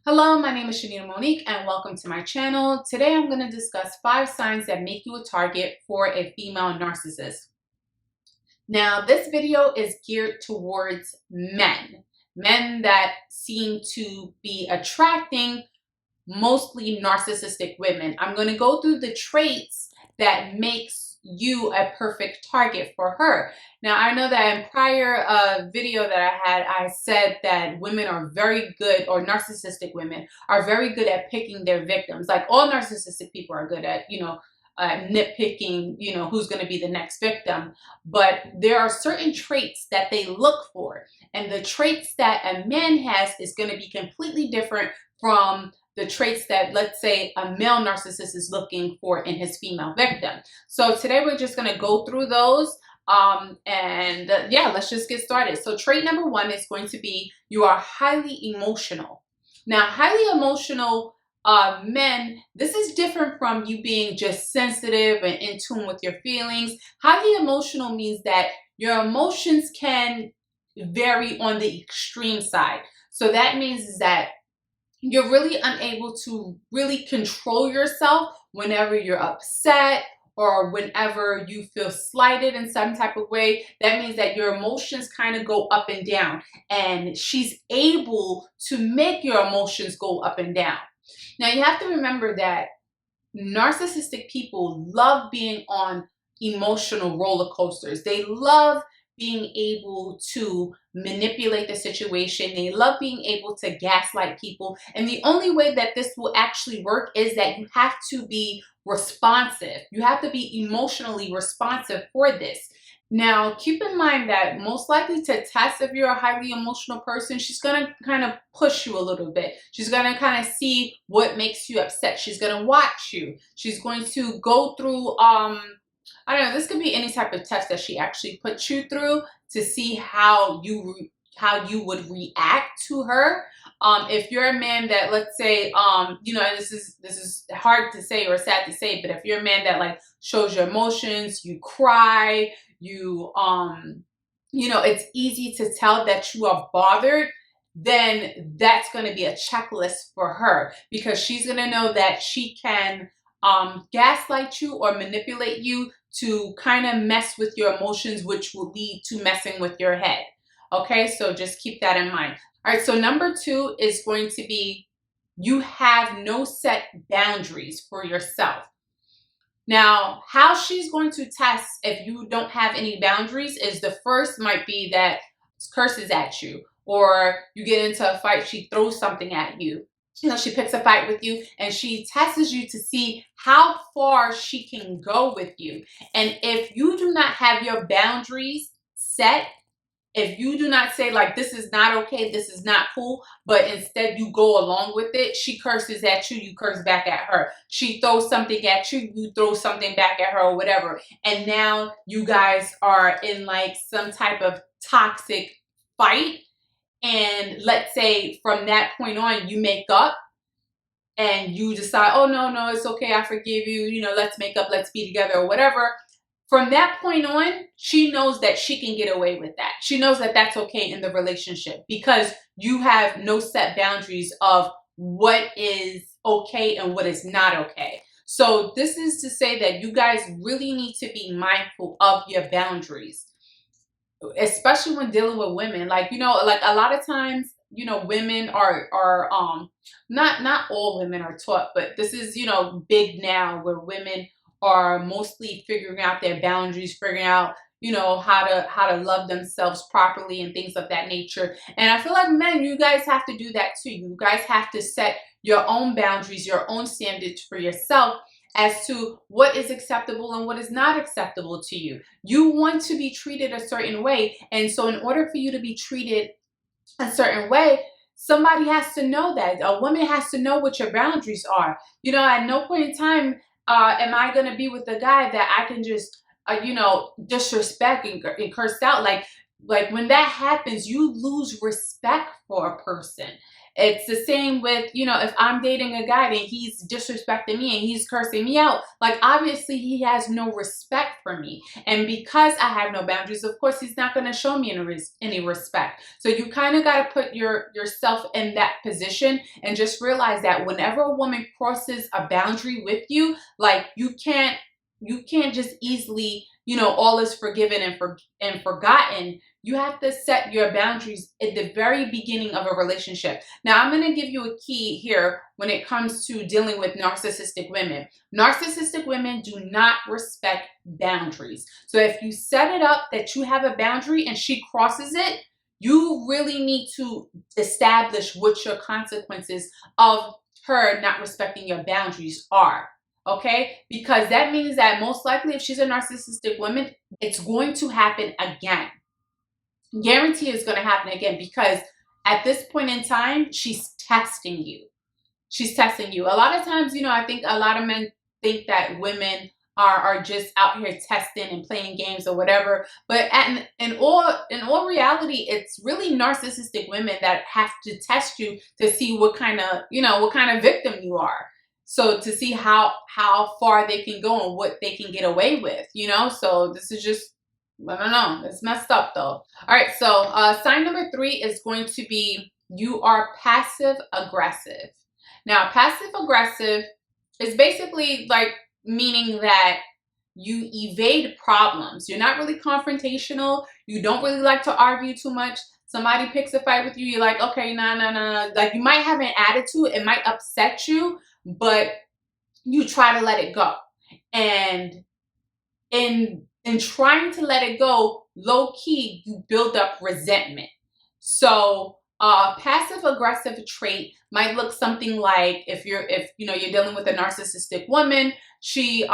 Hello, my name is ShaneidaMonique and welcome to my channel. Today I'm going to discuss 5 signs that make you a target for a female narcissist. Now, this video is geared towards men that seem to be attracting mostly narcissistic women. I'm going to go through the traits that makes you a perfect target for her. Now, I know that in prior video that I had, I said that women are very good, or narcissistic women are very good at picking their victims. Like all narcissistic people are good at, nitpicking, who's going to be the next victim. But there are certain traits that they look for. And the traits that a man has is going to be completely different from the traits that, let's say, a male narcissist is looking for in his female victim. So today we're just going to go through those. Let's just get started. So trait number 1 is going to be you are highly emotional. Now, highly emotional men, this is different from you being just sensitive and in tune with your feelings. Highly emotional means that your emotions can vary on the extreme side. So that means that you're really unable to really control yourself whenever you're upset or whenever you feel slighted in some type of way. That means that your emotions kind of go up and down, and she's able to make your emotions go up and down. Now, you have to remember that narcissistic people love being on emotional roller coasters. They love being able to manipulate the situation. They love being able to gaslight people. And the only way that this will actually work is that you have to be responsive. You have to be emotionally responsive for this. Now, keep in mind that most likely to test if you're a highly emotional person, she's going to kind of push you a little bit. She's going to kind of see what makes you upset. She's going to watch you. She's going to go through, I don't know, this could be any type of test that she actually puts you through to see how you would react to her. If you're a man that, let's say, this is hard to say or sad to say, but if you're a man that like shows your emotions, you cry, it's easy to tell that you are bothered, then that's going to be a checklist for her, because she's going to know that she can gaslight you or manipulate you to kind of mess with your emotions, which will lead to messing with your head. Okay, so just keep that in mind. All right, so number 2 is going to be you have no set boundaries for yourself. Now, how she's going to test if you don't have any boundaries is the first might be that curses at you, or you get into a fight, she throws something at you. She picks a fight with you and she tests you to see how far she can go with you. And if you do not have your boundaries set, if you do not say like, this is not okay, this is not cool, but instead you go along with it, she curses at you, you curse back at her. She throws something at you, you throw something back at her, or whatever. And now you guys are in like some type of toxic fight. And let's say from that point on, you make up and you decide, oh, no, it's okay, I forgive you, let's make up, let's be together, or whatever. From that point on, she knows that she can get away with that. She knows that that's okay in the relationship, because you have no set boundaries of what is okay and what is not okay. So this is to say that you guys really need to be mindful of your boundaries, especially when dealing with women. Like, like a lot of times, women are not all women are taught, but this is, big now, where women are mostly figuring out their boundaries, figuring out, how to love themselves properly and things of that nature. And I feel like men, you guys have to do that too. You guys have to set your own boundaries, your own standards for yourself as to what is acceptable and what is not acceptable to you. You want to be treated a certain way. And so in order for you to be treated a certain way, somebody has to know that. A woman has to know what your boundaries are. At no point in time am I going to be with a guy that I can just, disrespect and curse out. Like when that happens, you lose respect for a person. It's the same with, you know, if I'm dating a guy and he's disrespecting me and he's cursing me out, like obviously he has no respect for me. And because I have no boundaries, of course, he's not going to show me any respect. So you kind of got to put yourself in that position and just realize that whenever a woman crosses a boundary with you, like you can't just easily, you know, all is forgiven and forgotten. You have to set your boundaries at the very beginning of a relationship. Now, I'm going to give you a key here when it comes to dealing with narcissistic women. Narcissistic women do not respect boundaries. So if you set it up that you have a boundary and she crosses it, you really need to establish what your consequences of her not respecting your boundaries are. Okay? Because that means that most likely if she's a narcissistic woman, it's going to happen again. Guarantee it's going to happen again, because at this point in time, she's testing you. She's testing you. A lot of times, you know, I think a lot of men think that women are just out here testing and playing games or whatever. But in all reality, it's really narcissistic women that have to test you to see what kind of victim you are. So to see how far they can go and what they can get away with, you know. So this is just, I don't know. It's messed up though. All right. So sign number 3 is going to be you are passive aggressive. Now, passive aggressive is basically like meaning that you evade problems. You're not really confrontational. You don't really like to argue too much. Somebody picks a fight with you. You're like, okay, nah. Like you might have an attitude. It might upset you, but you try to let it go. And in trying to let it go, low key, you build up resentment. So passive aggressive trait might look something like if you're dealing with a narcissistic woman, she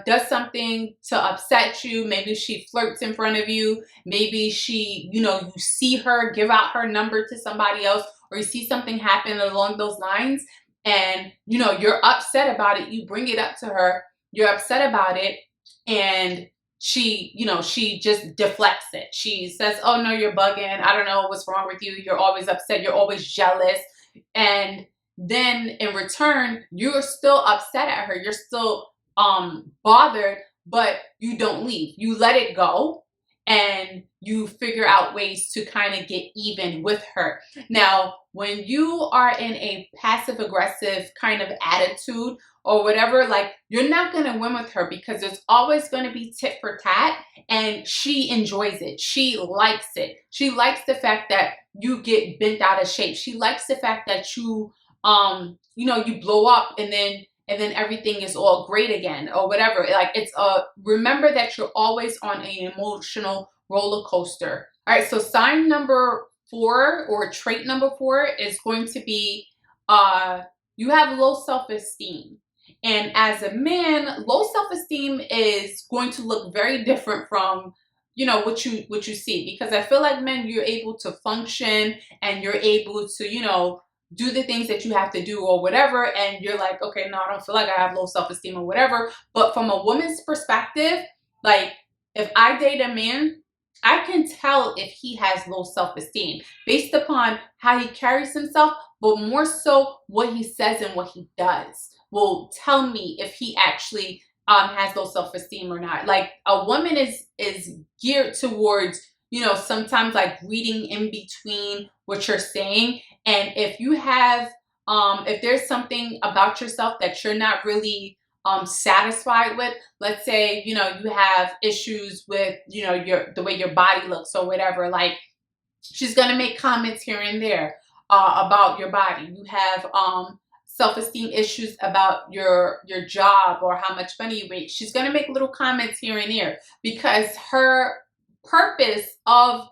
does something to upset you. Maybe she flirts in front of you. Maybe she, you see her give out her number to somebody else, or you see something happen along those lines, and you're upset about it. You bring it up to her. You're upset about it, and she just deflects it. She says, oh no, you're bugging. I don't know what's wrong with you. You're always upset. You're always jealous. And then in return, you're still upset at her. You're still bothered, but you don't leave. You let it go and you figure out ways to kind of get even with her. Now, when you are in a passive aggressive kind of attitude or whatever, like, you're not going to win with her, because there's always going to be tit for tat, and she enjoys it. She likes it. She likes the fact that you get bent out of shape. She likes the fact that you you blow up and then everything is all great again or whatever. Like, it's remember that you're always on an emotional roller coaster. All right, so sign number 4, or trait number 4, is going to be you have low self-esteem. And as a man, low self-esteem is going to look very different from what you see, because I feel like men, you're able to function and you're able to do the things that you have to do or whatever, and you're like, okay, no, I don't feel like I have low self-esteem or whatever. But from a woman's perspective, like, if I date a man, I can tell if he has low self-esteem based upon how he carries himself, but more so what he says and what he does will tell me if he actually has low self-esteem or not. Like, a woman is geared towards sometimes like reading in between what you're saying. And if you have if there's something about yourself that you're not really satisfied with, let's say you have issues with the way your body looks or whatever, like, she's gonna make comments here and there about your body. You have self-esteem issues about your job or how much money you make. She's gonna make little comments here and there, because her purpose of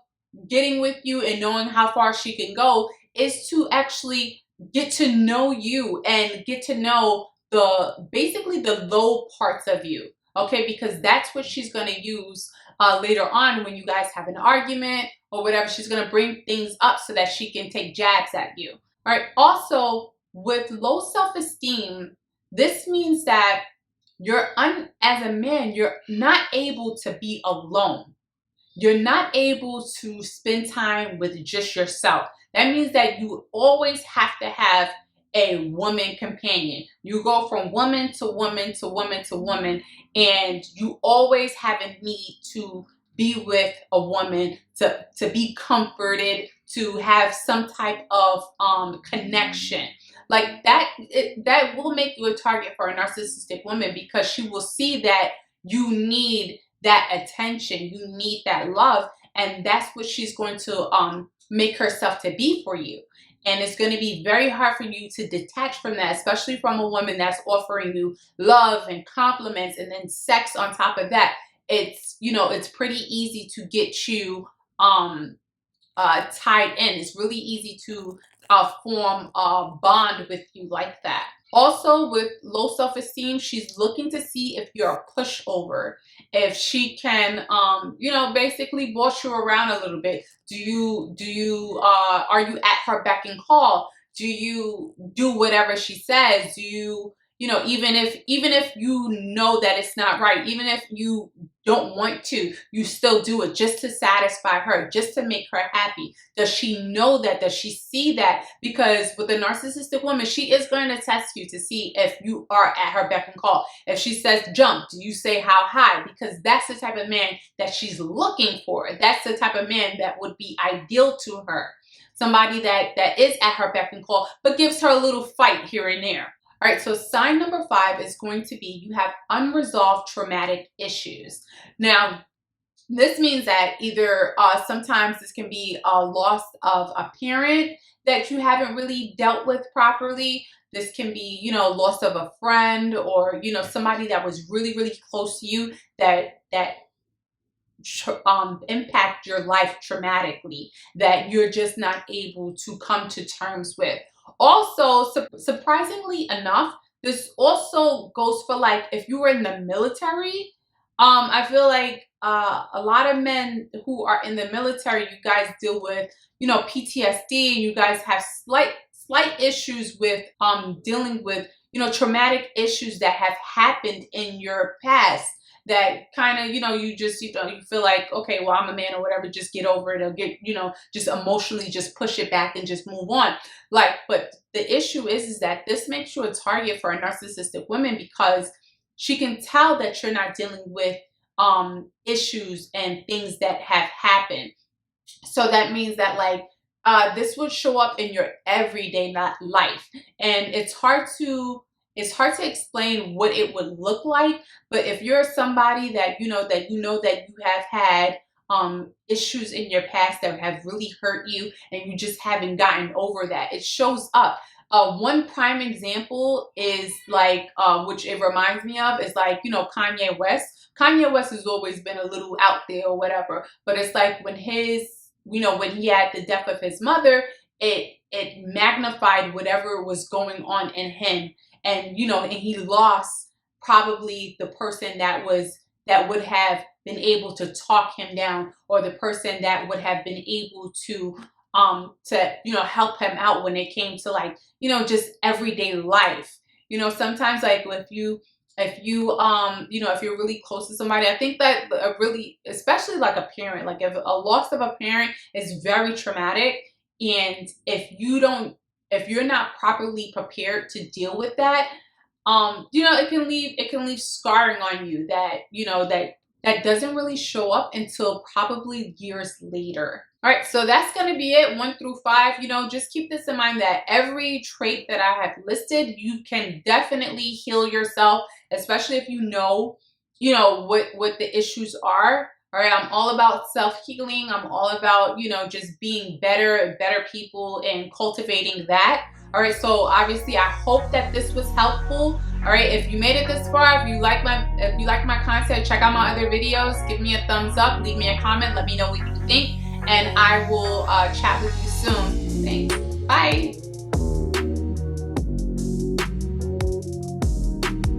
getting with you and knowing how far she can go is to actually get to know you and get to know basically the low parts of you, okay? Because that's what she's going to use later on when you guys have an argument or whatever. She's going to bring things up so that she can take jabs at you. All right. Also, with low self-esteem, this means that as a man, you're not able to be alone. You're not able to spend time with just yourself. That means that you always have to have a woman companion. You go from woman to woman to woman to woman, and you always have a need to be with a woman, to be comforted, to have some type of connection. Like that, that will make you a target for a narcissistic woman, because she will see that you need that attention, you need that love, and that's what she's going to make herself to be for you. And it's going to be very hard for you to detach from that, especially from a woman that's offering you love and compliments and then sex on top of that. It's, you know, it's pretty easy to get you tied in. It's really easy to form a bond with you like that. Also, with low self-esteem, she's looking to see if you're a pushover, if she can, you know, basically boss you around a little bit. Are you at her beck and call? Do you do whatever she says? Do you, even if you know that it's not right, even if you don't want to, you still do it just to satisfy her, just to make her happy? Does she know that? Does she see that? Because with a narcissistic woman, she is going to test you to see if you are at her beck and call. If she says jump, do you say how high? Because that's the type of man that she's looking for. That's the type of man that would be ideal to her. Somebody that is at her beck and call, but gives her a little fight here and there. All right, so sign number 5 is going to be you have unresolved traumatic issues. Now, this means that either sometimes this can be a loss of a parent that you haven't really dealt with properly. This can be, loss of a friend, or, somebody that was really, really close to you that impact your life traumatically, that you're just not able to come to terms with. Also, surprisingly enough, this also goes for, like, if you were in the military. I feel like a lot of men who are in the military, you guys deal with, PTSD, and you guys have slight issues with dealing with, traumatic issues that have happened in your past. That kind of, you just, you feel like, okay, well, I'm a man or whatever, just get over it, or get, just emotionally just push it back and just move on. Like, but the issue is that this makes you a target for a narcissistic woman, because she can tell that you're not dealing with issues and things that have happened. So that means that, like, this would show up in your everyday life, and it's hard to explain what it would look like. But if you're somebody that you have had issues in your past that have really hurt you, and you just haven't gotten over that, it shows up. One prime example is like, which it reminds me of, is like, Kanye West. Kanye West has always been a little out there or whatever, but it's like when when he had the death of his mother, it magnified whatever was going on in him. And, and he lost probably the person that would have been able to talk him down, or the person that would have been able to help him out when it came to, like, just everyday life. Sometimes, like, if you're really close to somebody, I think that really, especially like a parent, like if a loss of a parent is very traumatic, and if you're not properly prepared to deal with that, it can leave scarring on you that doesn't really show up until probably years later. All right, so that's going to be it, 1 through 5. Just keep this in mind, that every trait that I have listed, you can definitely heal yourself, especially if you know what the issues are. All right, I'm all about self-healing. I'm all about, just being better people and cultivating that. All right, so obviously I hope that this was helpful. All right, if you made it this far, if you like my content, check out my other videos. Give me a thumbs up, leave me a comment, let me know what you think, and I will chat with you soon. Thanks. Bye.